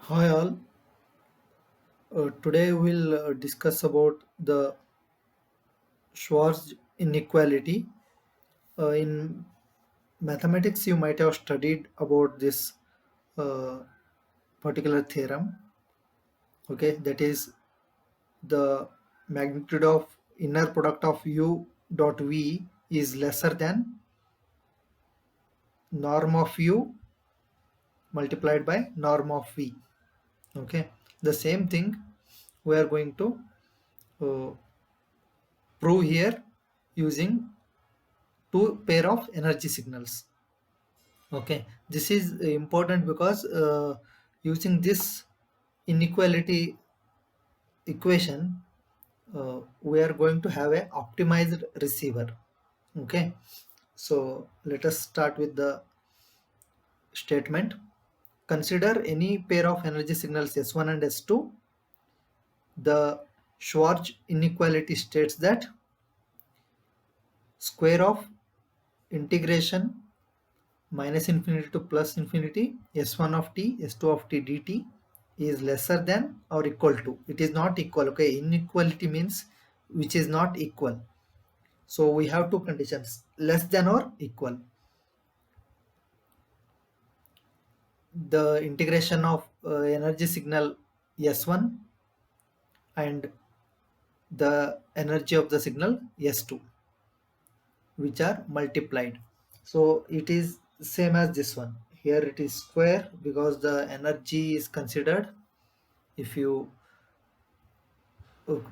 Hi all. Today we'll discuss about the Schwarz inequality. In mathematics, you might have studied about this uh, particular theorem. Okay, that is the magnitude of inner product of u dot v is lesser than norm of u multiplied by norm of v. Okay, the same thing we are going to uh, prove here using two pair of energy signals. Okay, this is important because using this inequality equation, we are going to have a optimized receiver. Okay, so let us start with the statement. Consider any pair of energy signals S1 and S2. The Schwarz inequality states that square of integration minus infinity to plus infinity s1 of t s2 of t dt is lesser than or equal to. It is not equal. Okay, inequality means which is not equal. So we have two conditions: less than or equal. The integration of energy signal s1 and the energy of the signal s2, which are multiplied. So it is same as this one. Here it is square because the energy is considered. If you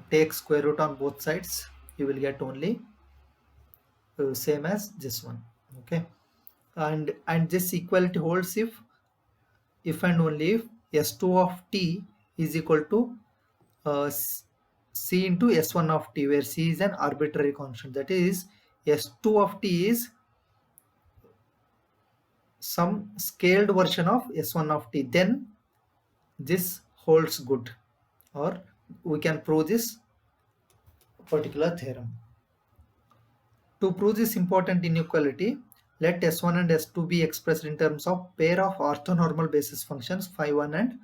take square root on both sides, you will get only same as this one. Okay, and this equality holds if and only if s2 of t is equal to c into s1 of t, where c is an arbitrary constant. That is, s2 of t is some scaled version of s1 of t. Then this holds good, or we can prove this particular theorem. To prove this important inequality, let S1 and S2 be expressed in terms of pair of orthonormal basis functions phi1 and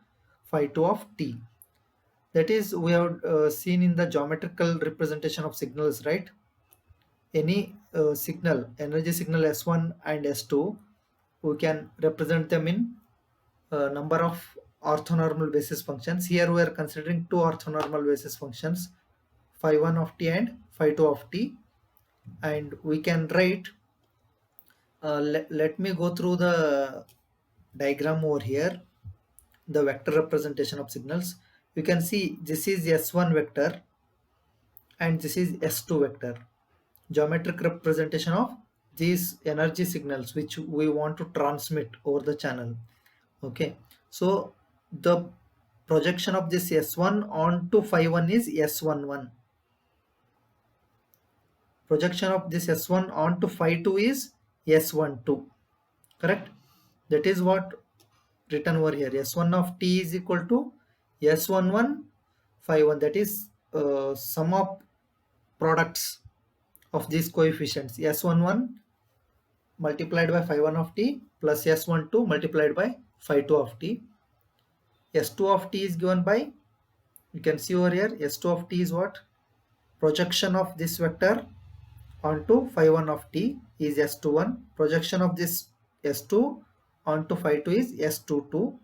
phi2 of t. That is, we have seen in the geometrical representation of signals, right? Any signal, energy signal S1 and S2, we can represent them in number of orthonormal basis functions. Here we are considering two orthonormal basis functions, phi1 of t and phi2 of t, and we can write let me go through the diagram over here, the vector representation of signals. You can see this is S1 vector and this is S2 vector. Geometric representation of these energy signals which we want to transmit over the channel. Okay, so the projection of this S1 onto phi1 is S11. Projection of this S1 onto phi2 is S12. Correct? That is what written over here. S1 of t is equal to S11 phi1. That is sum of products of these coefficients S11 multiplied by phi1 of t plus S12 multiplied by phi2 of t. S2 of t is given by, you can see over here, S2 of t is what? Projection of this vector onto phi1 of t is S21. Projection of this S2 onto phi2 is S22.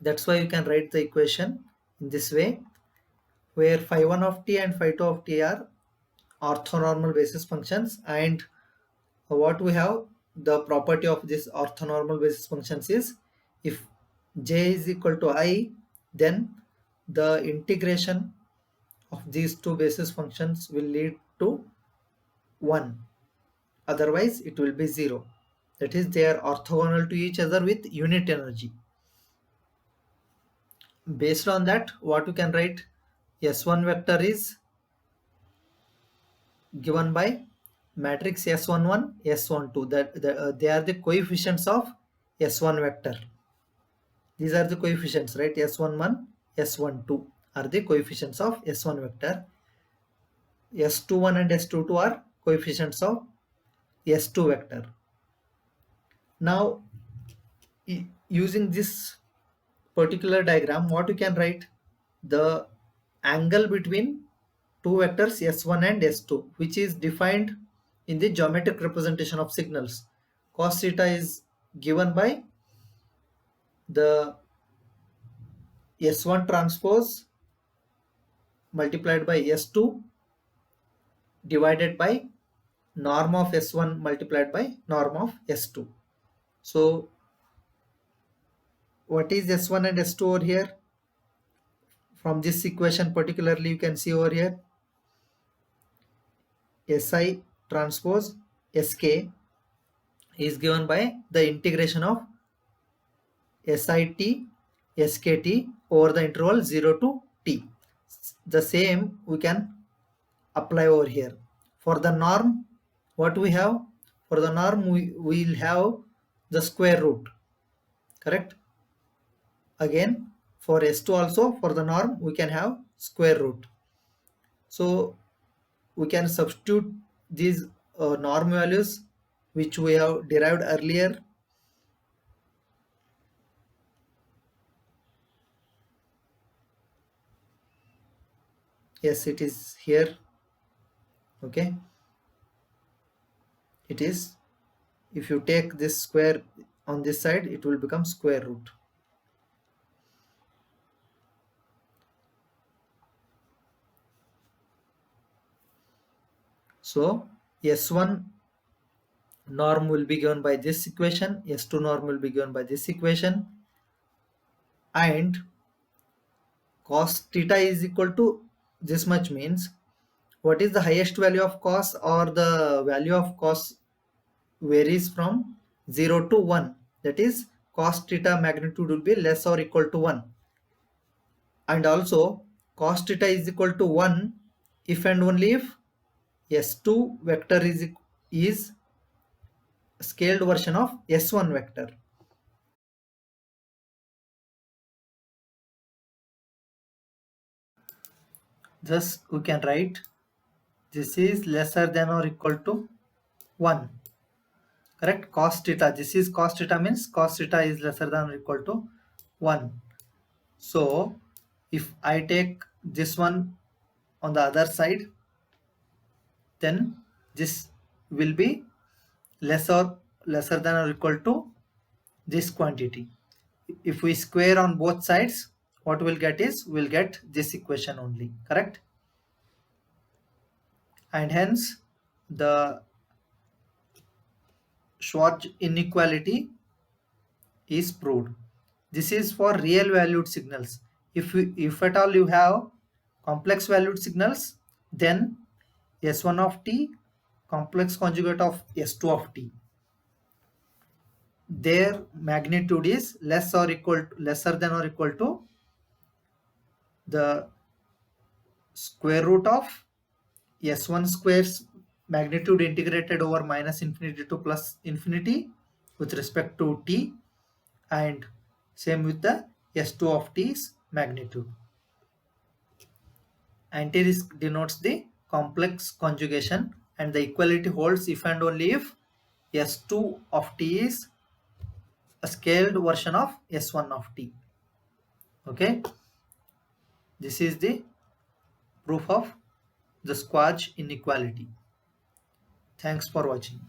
That's why you can write the equation in this way, where phi1 of t and phi2 of t are orthonormal basis functions, and what we have, the property of this orthonormal basis functions is if j is equal to I, then the integration of these two basis functions will lead to 1, otherwise it will be 0. That is, they are orthogonal to each other with unit energy. Based on that, what you can write, S1 vector is given by matrix S11, S12. They are the coefficients of S1 vector. These are the coefficients, right? S11, S12 are the coefficients of S1 vector. S21 and S22 are coefficients of S2 vector. Now, using this particular diagram, what you can write? The angle between two vectors S1 and S2, which is defined in the geometric representation of signals. Cos theta is given by the S1 transpose multiplied by S2 divided by norm of S1 multiplied by norm of S2. So what is S1 and S2 over here? From this equation particularly, you can see over here Si transpose Sk is given by the integration of SIT SKT over the interval 0 to t. The same we can apply over here. For the norm, what we have? For the norm, we will have the square root, correct? Again, for S2 also, for the norm, we can have square root. So we can substitute these norm values which we have derived earlier. Yes, it is here. Okay, it is. If you take this square on this side, it will become square root. So S1 norm will be given by this equation, S2 norm will be given by this equation, and cos theta is equal to this much means what is the highest value of cos, or the value of cos varies from 0 to 1. That is, cos theta magnitude will be less or equal to 1. And also cos theta is equal to 1 if and only if S2 vector is scaled version of S1 vector. Thus we can write this is lesser than or equal to 1. Correct? Cos theta, this is cos theta means cos theta is lesser than or equal to 1. So if I take this one on the other side, then this will be lesser than or equal to this quantity. If we square on both sides, what we'll get is, we'll get this equation only, correct? And hence the Schwarz inequality is proved. This is for real valued signals. If at all you have complex valued signals, then S1 of t complex conjugate of S2 of t, their magnitude is lesser than or equal to the square root of S1 square's magnitude integrated over minus infinity to plus infinity with respect to t, and same with the S2 of t's magnitude. Anti-risk denotes the complex conjugation, and the equality holds if and only if S2 of t is a scaled version of S1 of t. Okay, this is the proof of the Schwarz inequality. Thanks for watching.